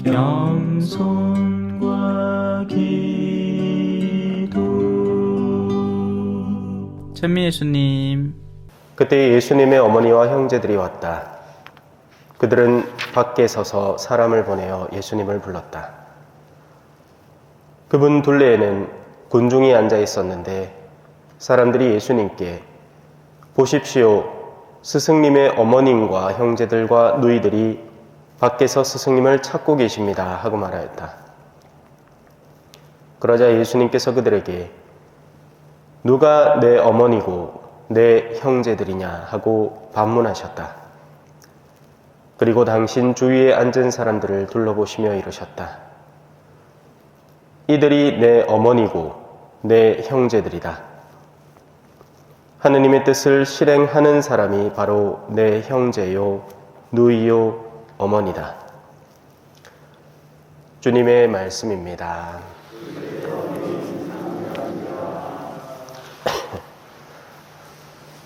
겸손과 기도. 찬미 예수님. 그때 예수님의 어머니와 형제들이 왔다. 그들은 밖에 서서 사람을 보내어 예수님을 불렀다. 그분 둘레에는 군중이 앉아 있었는데 사람들이 예수님께 보십시오, 스승님의 어머님과 형제들과 누이들이 밖에서 스승님을 찾고 계십니다 하고 말하였다. 그러자 예수님께서 그들에게 누가 내 어머니고 내 형제들이냐 하고 반문하셨다. 그리고 당신 주위에 앉은 사람들을 둘러보시며 이르셨다. 이들이 내 어머니고 내 형제들이다. 하느님의 뜻을 실행하는 사람이 바로 내 형제요, 누이요, 어머니다. 주님의 말씀입니다.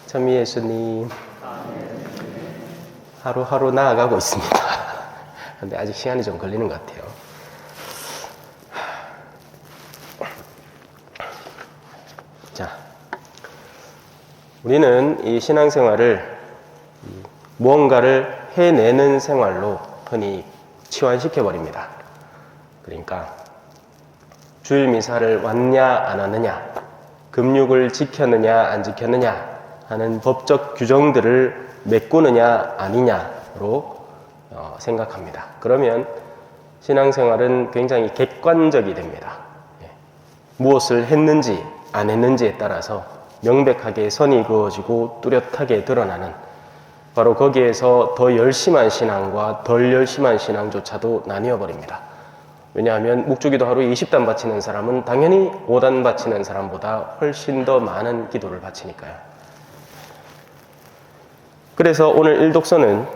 찬미 예수님, 하루하루 나아가고 있습니다. 근데 아직 시간이 좀 걸리는 것 같아요. 자, 우리는 이 신앙생활을 무언가를 해내는 생활로 흔히 치환시켜버립니다. 그러니까 주일 미사를 왔냐 안 왔느냐, 금육을 지켰느냐 안 지켰느냐 하는 법적 규정들을 메꾸느냐 아니냐로 생각합니다. 그러면 신앙생활은 굉장히 객관적이 됩니다. 무엇을 했는지 안 했는지에 따라서 명백하게 선이 그어지고 뚜렷하게 드러나는, 바로 거기에서 더 열심한 신앙과 덜 열심한 신앙조차도 나뉘어버립니다. 왜냐하면 묵주기도 하루에 20단 바치는 사람은 당연히 5단 바치는 사람보다 훨씬 더 많은 기도를 바치니까요. 그래서 오늘 일독서는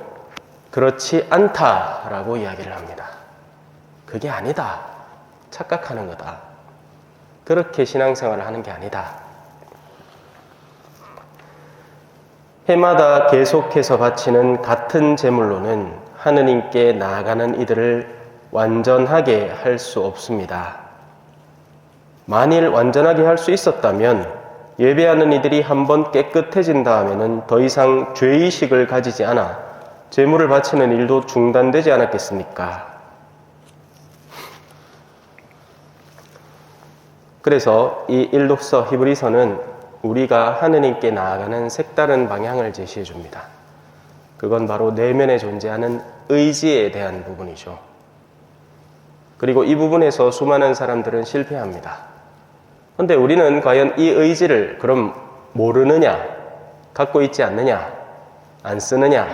그렇지 않다라고 이야기를 합니다. 그게 아니다. 착각하는 거다. 그렇게 신앙생활을 하는 게 아니다. 해마다 계속해서 바치는 같은 제물로는 하느님께 나아가는 이들을 완전하게 할 수 없습니다. 만일 완전하게 할 수 있었다면 예배하는 이들이 한번 깨끗해진 다음에는 더 이상 죄의식을 가지지 않아 제물을 바치는 일도 중단되지 않았겠습니까? 그래서 이 일독서 히브리서는 우리가 하느님께 나아가는 색다른 방향을 제시해 줍니다. 그건 바로 내면에 존재하는 의지에 대한 부분이죠. 그리고 이 부분에서 수많은 사람들은 실패합니다. 그런데 우리는 과연 이 의지를 그럼 모르느냐, 갖고 있지 않느냐, 안 쓰느냐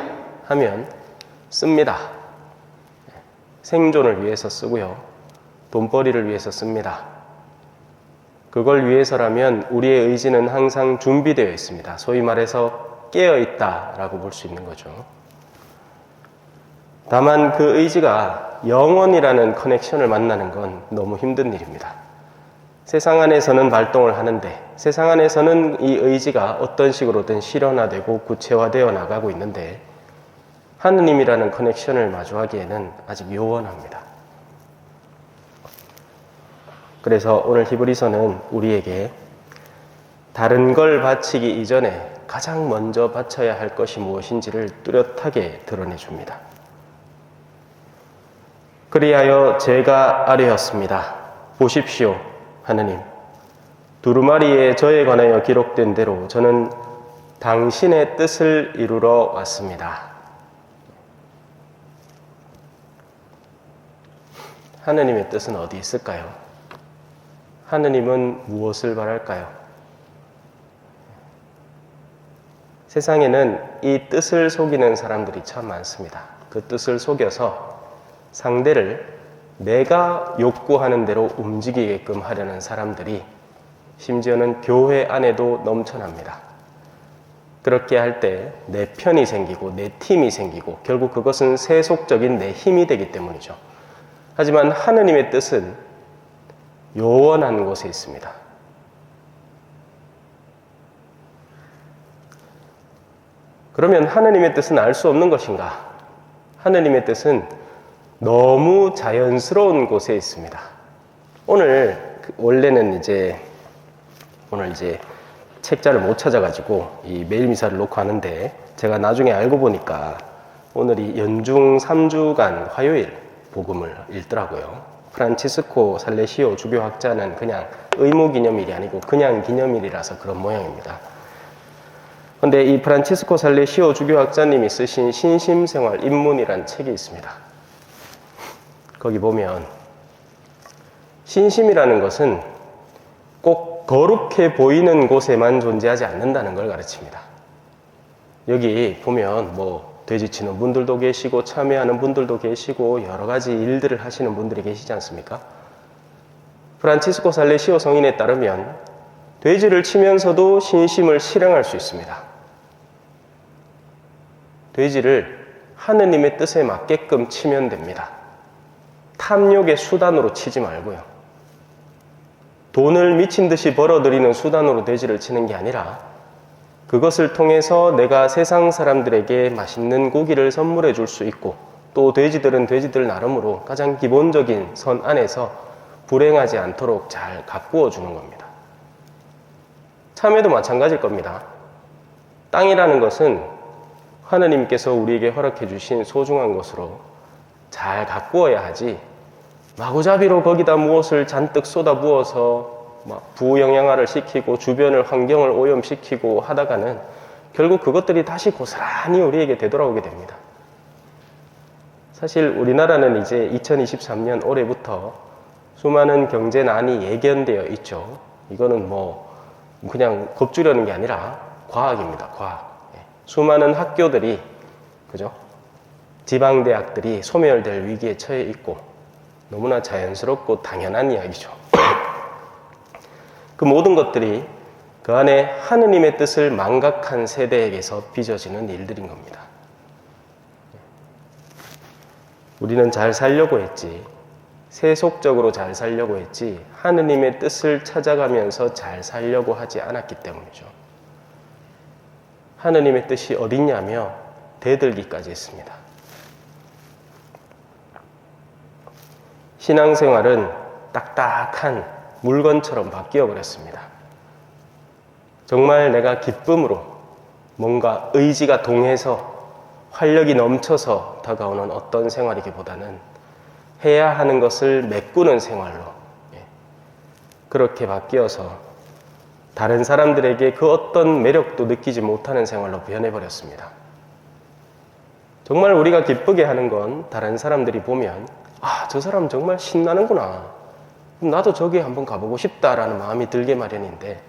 하면 씁니다. 생존을 위해서 쓰고요. 돈벌이를 위해서 씁니다. 그걸 위해서라면 우리의 의지는 항상 준비되어 있습니다. 소위 말해서 깨어있다라고 볼 수 있는 거죠. 다만 그 의지가 영혼이라는 커넥션을 만나는 건 너무 힘든 일입니다. 세상 안에서는 발동을 하는데 세상 안에서는 이 의지가 어떤 식으로든 실현화되고 구체화되어 나가고 있는데 하느님이라는 커넥션을 마주하기에는 아직 요원합니다. 그래서 오늘 히브리서는 우리에게 다른 걸 바치기 이전에 가장 먼저 바쳐야 할 것이 무엇인지를 뚜렷하게 드러내 줍니다. 그리하여 제가 아뢰었습니다. 보십시오, 하느님. 두루마리에 저에 관하여 기록된 대로 저는 당신의 뜻을 이루러 왔습니다. 하느님의 뜻은 어디 있을까요? 하느님은 무엇을 바랄까요? 세상에는 이 뜻을 속이는 사람들이 참 많습니다. 그 뜻을 속여서 상대를 내가 욕구하는 대로 움직이게끔 하려는 사람들이 심지어는 교회 안에도 넘쳐납니다. 그렇게 할 때 내 편이 생기고 내 팀이 생기고 결국 그것은 세속적인 내 힘이 되기 때문이죠. 하지만 하느님의 뜻은 요원한 곳에 있습니다. 그러면 하느님의 뜻은 알 수 없는 것인가? 하느님의 뜻은 너무 자연스러운 곳에 있습니다. 오늘 원래는 오늘 이제 책자를 못 찾아가지고 이 메일 미사를 놓고 하는데, 제가 나중에 알고 보니까 오늘이 연중 3주간 화요일 복음을 읽더라고요. 프란치스코 살레시오 주교학자는 그냥 의무 기념일이 아니고 그냥 기념일이라서 그런 모양입니다. 근데 이 프란치스코 살레시오 주교학자님이 쓰신 신심생활 입문이라는 책이 있습니다. 거기 보면 신심이라는 것은 꼭 거룩해 보이는 곳에만 존재하지 않는다는 걸 가르칩니다. 여기 보면 돼지 치는 분들도 계시고 참여하는 분들도 계시고 여러 가지 일들을 하시는 분들이 계시지 않습니까? 프란치스코 살레시오 성인에 따르면 돼지를 치면서도 신심을 실행할 수 있습니다. 돼지를 하느님의 뜻에 맞게끔 치면 됩니다. 탐욕의 수단으로 치지 말고요. 돈을 미친 듯이 벌어들이는 수단으로 돼지를 치는 게 아니라 그것을 통해서 내가 세상 사람들에게 맛있는 고기를 선물해 줄 수 있고, 또 돼지들은 돼지들 나름으로 가장 기본적인 선 안에서 불행하지 않도록 잘 가꾸어 주는 겁니다. 참외도 마찬가지일 겁니다. 땅이라는 것은 하느님께서 우리에게 허락해 주신 소중한 것으로 잘 가꾸어야 하지, 마구잡이로 거기다 무엇을 잔뜩 쏟아 부어서 부영양화를 시키고 주변을 환경을 오염시키고 하다가는 결국 그것들이 다시 고스란히 우리에게 되돌아오게 됩니다. 사실 우리나라는 이제 2023년 올해부터 수많은 경제난이 예견되어 있죠. 이거는 그냥 겁주려는 게 아니라 과학입니다. 과학. 수많은 학교들이, 그죠? 지방대학들이 소멸될 위기에 처해 있고 너무나 자연스럽고 당연한 이야기죠. 그 모든 것들이 그 안에 하느님의 뜻을 망각한 세대에게서 빚어지는 일들인 겁니다. 우리는 잘 살려고 했지, 세속적으로 잘 살려고 했지, 하느님의 뜻을 찾아가면서 잘 살려고 하지 않았기 때문이죠. 하느님의 뜻이 어딨냐며 대들기까지 했습니다. 신앙생활은 딱딱한 물건처럼 바뀌어 버렸습니다. 정말 내가 기쁨으로 뭔가 의지가 동해서 활력이 넘쳐서 다가오는 어떤 생활이기보다는 해야 하는 것을 메꾸는 생활로, 그렇게 바뀌어서 다른 사람들에게 그 어떤 매력도 느끼지 못하는 생활로 변해버렸습니다. 정말 우리가 기쁘게 하는 건 다른 사람들이 보면 저 사람 정말 신나는구나, 나도 저기 한번 가보고 싶다라는 마음이 들게 마련인데,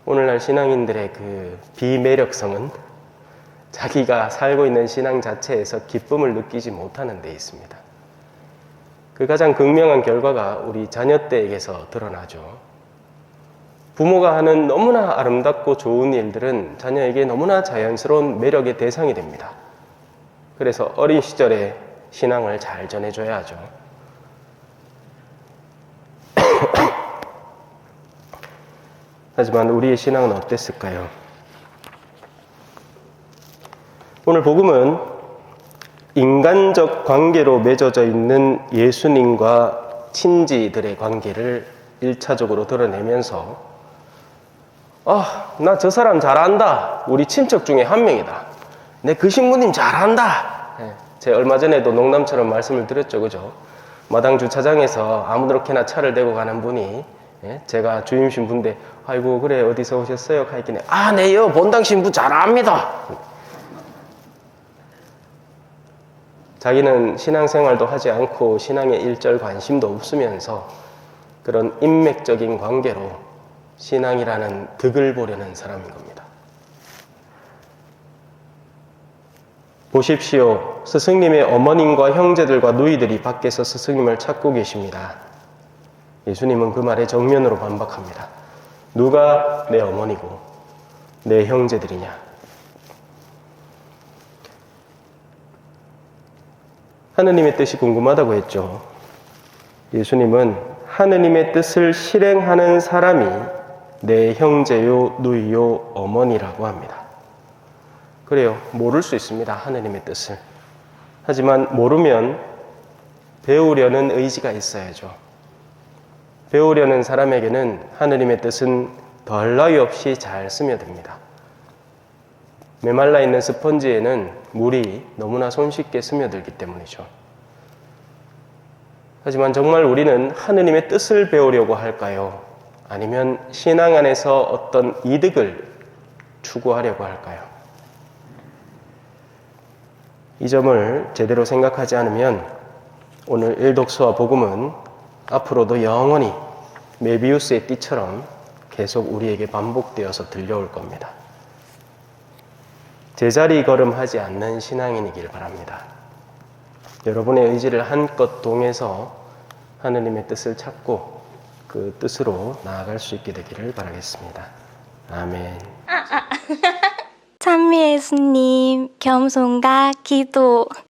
오늘날 신앙인들의 그 비매력성은 자기가 살고 있는 신앙 자체에서 기쁨을 느끼지 못하는 데 있습니다. 그 가장 극명한 결과가 우리 자녀 때에게서 드러나죠. 부모가 하는 너무나 아름답고 좋은 일들은 자녀에게 너무나 자연스러운 매력의 대상이 됩니다. 그래서 어린 시절에 신앙을 잘 전해줘야 하죠. 하지만 우리의 신앙은 어땠을까요? 오늘 복음은 인간적 관계로 맺어져 있는 예수님과 친지들의 관계를 1차적으로 드러내면서 나 저 사람 잘한다, 우리 친척 중에 한 명이다, 내 그 신부님 잘한다. 제가 얼마 전에도 농담처럼 말씀을 드렸죠, 그죠? 마당 주차장에서 아무렇게나 차를 대고 가는 분이 제가 주임 신부인데, 아이고 그래 어디서 오셨어요? 하였길래 네요 본당 신부 잘합니다. 자기는 신앙생활도 하지 않고 신앙에 일절 관심도 없으면서 그런 인맥적인 관계로 신앙이라는 득을 보려는 사람인 겁니다. 보십시오. 스승님의 어머님과 형제들과 누이들이 밖에서 스승님을 찾고 계십니다. 예수님은 그 말에 정면으로 반박합니다. 누가 내 어머니고 내 형제들이냐? 하느님의 뜻이 궁금하다고 했죠. 예수님은 하느님의 뜻을 실행하는 사람이 내 형제요, 누이요, 어머니라고 합니다. 그래요. 모를 수 있습니다. 하느님의 뜻을. 하지만 모르면 배우려는 의지가 있어야죠. 배우려는 사람에게는 하느님의 뜻은 더할 나위 없이 잘 스며듭니다. 메말라 있는 스펀지에는 물이 너무나 손쉽게 스며들기 때문이죠. 하지만 정말 우리는 하느님의 뜻을 배우려고 할까요? 아니면 신앙 안에서 어떤 이득을 추구하려고 할까요? 이 점을 제대로 생각하지 않으면 오늘 일독서와 복음은 앞으로도 영원히 메비우스의 띠처럼 계속 우리에게 반복되어서 들려올 겁니다. 제자리 걸음하지 않는 신앙인이길 바랍니다. 여러분의 의지를 한껏 동해서 하느님의 뜻을 찾고 그 뜻으로 나아갈 수 있게 되기를 바라겠습니다. 아멘. 찬미 예수님, 겸손과 기도.